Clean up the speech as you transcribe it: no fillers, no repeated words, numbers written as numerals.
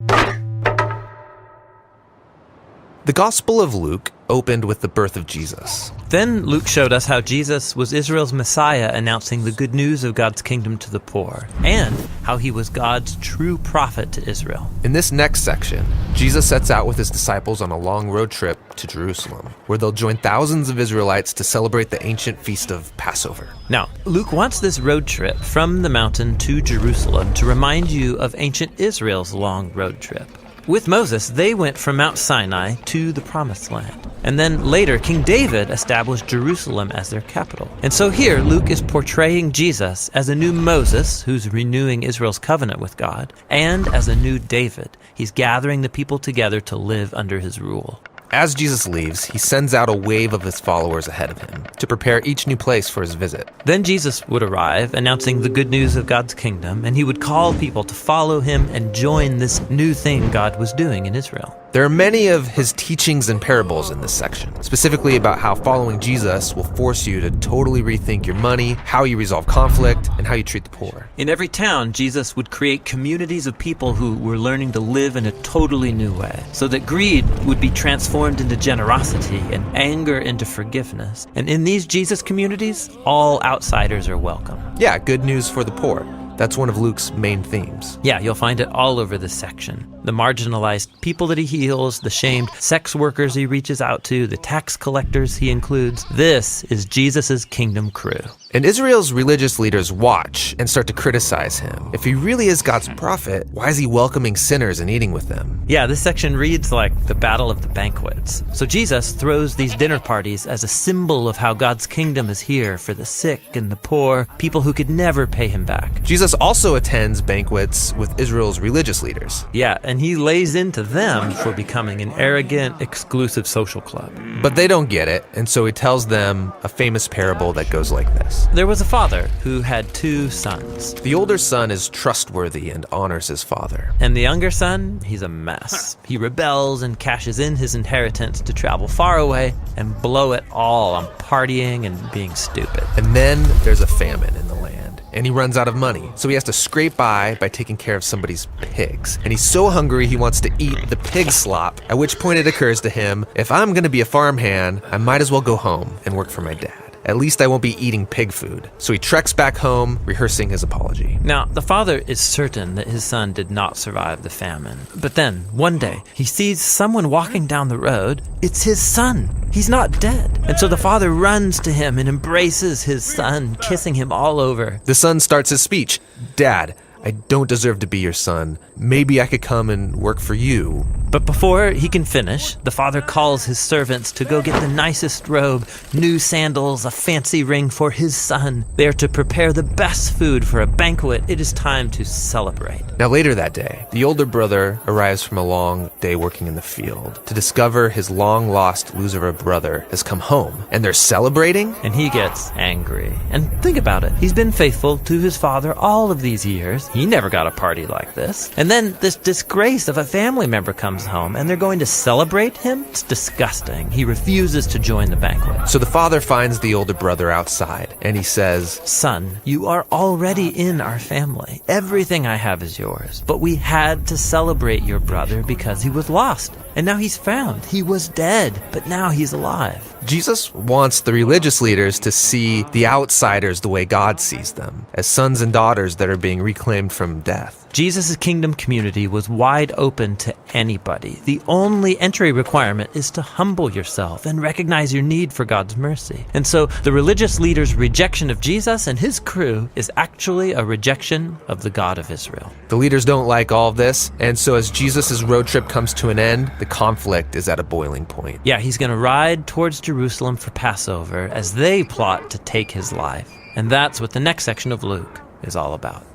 The Gospel of Luke opened with the birth of Jesus. Then Luke showed us how Jesus was Israel's Messiah, announcing the good news of God's kingdom to the poor, and how he was God's true prophet to Israel. In this next section, Jesus sets out with his disciples on a long road trip to Jerusalem, where they'll join thousands of Israelites to celebrate the ancient feast of Passover. Now, Luke wants this road trip from the mountain to Jerusalem to remind you of ancient Israel's long road trip. With Moses, they went from Mount Sinai to the Promised Land. And then later, King David established Jerusalem as their capital. And so here, Luke is portraying Jesus as a new Moses who's renewing Israel's covenant with God, and as a new David. He's gathering the people together to live under his rule. As Jesus leaves, he sends out a wave of his followers ahead of him to prepare each new place for his visit. Then Jesus would arrive, announcing the good news of God's kingdom, and he would call people to follow him and join this new thing God was doing in Israel. There are many of his teachings and parables in this section, specifically about how following Jesus will force you to totally rethink your money, how you resolve conflict, and how you treat the poor. In every town, Jesus would create communities of people who were learning to live in a totally new way, so that greed would be transformed into generosity and anger into forgiveness. And in these Jesus communities, all outsiders are welcome. Yeah, good news for the poor. That's one of Luke's main themes. Yeah, you'll find it all over this section. The marginalized people that he heals, the shamed sex workers he reaches out to, the tax collectors he includes. This is Jesus' kingdom crew. And Israel's religious leaders watch and start to criticize him. If he really is God's prophet, why is he welcoming sinners and eating with them? Yeah, this section reads like the Battle of the Banquets. So Jesus throws these dinner parties as a symbol of how God's kingdom is here for the sick and the poor, people who could never pay him back. Jesus also attends banquets with Israel's religious leaders. Yeah, and he lays into them for becoming an arrogant, exclusive social club. But they don't get it, and so he tells them a famous parable that goes like this. There was a father who had 2 sons. The older son is trustworthy and honors his father. And the younger son, he's a mess. He rebels and cashes in his inheritance to travel far away and blow it all on partying and being stupid. And then there's a famine in the land, and he runs out of money. So he has to scrape by taking care of somebody's pigs. And he's so hungry he wants to eat the pig slop, at which point it occurs to him, if I'm going to be a farmhand, I might as well go home and work for my dad. At least I won't be eating pig food. So he treks back home, rehearsing his apology. Now, the father is certain that his son did not survive the famine. But then, one day, he sees someone walking down the road. It's his son. He's not dead. And so the father runs to him and embraces his son, kissing him all over. The son starts his speech. Dad, I don't deserve to be your son. Maybe I could come and work for you. But before he can finish, the father calls his servants to go get the nicest robe, new sandals, a fancy ring for his son. They are to prepare the best food for a banquet. It is time to celebrate. Now later that day, the older brother arrives from a long day working in the field to discover his long-lost loser of a brother has come home, and they're celebrating? And he gets angry. And think about it. He's been faithful to his father all of these years. He never got a party like this. And then this disgrace of a family member comes home, and they're going to celebrate him? It's disgusting. He refuses to join the banquet. So the father finds the older brother outside, and he says, Son, you are already in our family. Everything I have is yours. But we had to celebrate your brother because he was lost. And now he's found. He was dead, but now he's alive. Jesus wants the religious leaders to see the outsiders the way God sees them, as sons and daughters that are being reclaimed from death. Jesus' kingdom community was wide open to anybody. The only entry requirement is to humble yourself and recognize your need for God's mercy. And so the religious leaders' rejection of Jesus and his crew is actually a rejection of the God of Israel. The leaders don't like all of this, and so as Jesus' road trip comes to an end, the conflict is at a boiling point. Yeah, he's going to ride towards Jerusalem for Passover as they plot to take his life. And that's what the next section of Luke is all about.